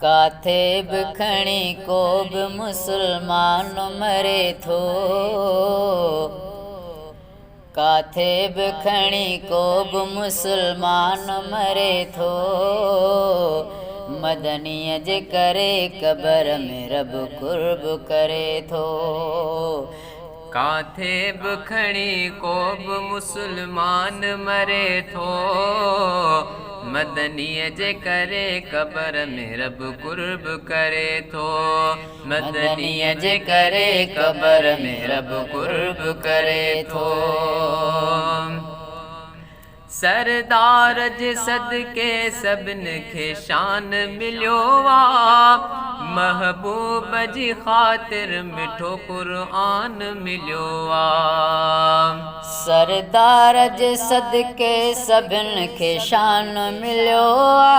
काथे बि खणी को बि मुसलमान मरे थो, काथे बि खणी को बि मुसलमान मरे थो। मदनीअ जे करे क़बर में रब कुर्ब करे थो। काथे बि खणी को बि मुसलमान मरे थो, मदनीअ जे करे क़बर में रब कुर्ब करे थो। मदनीअ जे करे क़बर में रब कुर्ब करे थो। सरदार जे सदके सभिनि खे शान मिलियो आ, महबूब जी ख़ातिर मिठो क़ुर्आन मिलियो आ। सरदार जे सदके सभिनि खे शान मिलियो आ,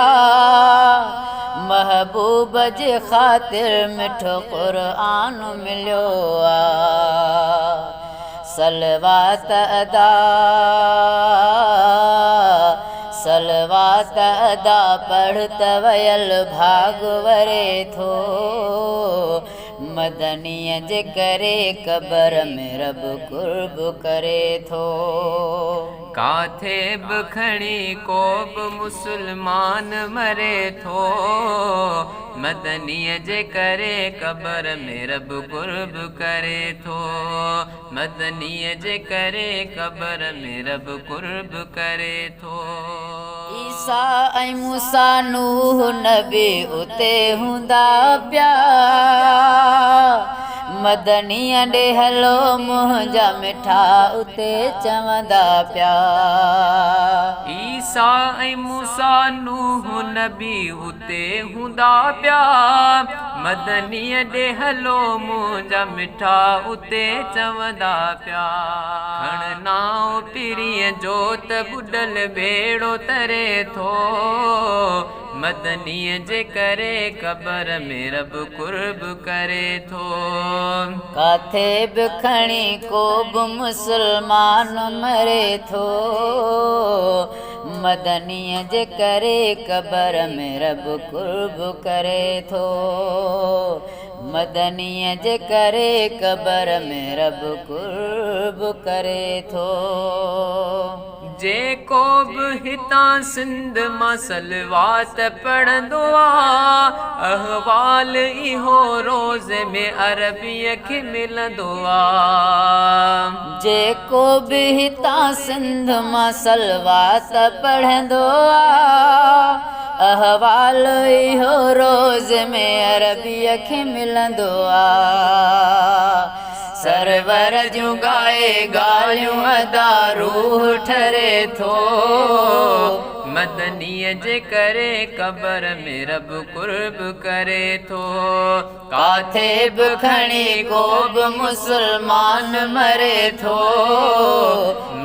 महबूब जे ख़ातिर मिठो क़ुर्आन मिलियो आ। सलवात अदा सलवात अदा पढ़ त वयल भाग वरे थो। मदनीअ जे करे क़बर में रब कुर्ब करे थो। काथे बि खणी को बि मुसलमान मरे थो, मदनीअ जे करे क़बर में रब कुर्ब करे थो। मदनीअ जे करे क़बर में रब कुर्ब करे थो। ईसा ऐं मूसा नूह नबी उते हूंदा पिया, मदनीअ ॾे हलो मुंहिंजा मिठा उते चवंदा पिया। ईसा ऐं मूसा नूह नबी उते हूंदा पिया, मदनीअ ॾे हलो मुंहिंजा मिठा उते चवंदा पिया। खण नाव पीरीअ जो त बुॾल बेड़ो तरे थो, मदनीअ जे करे क़बर में रब कुर्ब करे थो। काथे बि खणी को बि मुसलमान मरे थो, मदनीअ जे करे क़बर में रब कुर्ब करे थो। मदनीअ जे करे क़बर में रब कुर्ब करे थो। जेको बि हितां सिंध मां सलवात पढ़ंदो आ, अहवाल इहो रोज़े में अरबीअ खे मिलंदो आ। जेको बि हितां सिंध मां सलवात पढ़ंदो आ, अहवाल इहो रोज़ में अरबीअ खे मिलंदो आ। सरवर जूं गाए ॻाल्हियूं अदा रूह ठरे थो, मदनीअ जे करे क़बर में रब कुर्ब करे थो। काथे बि खणी को बि मुसलमान मरे थो,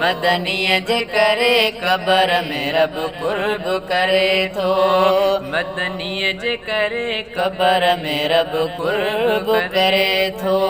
मदनीअ जे करे क़बर में रब कुर्ब करे थो। मदनीअ जे करे क़बर में रब कुर्ब करे थो।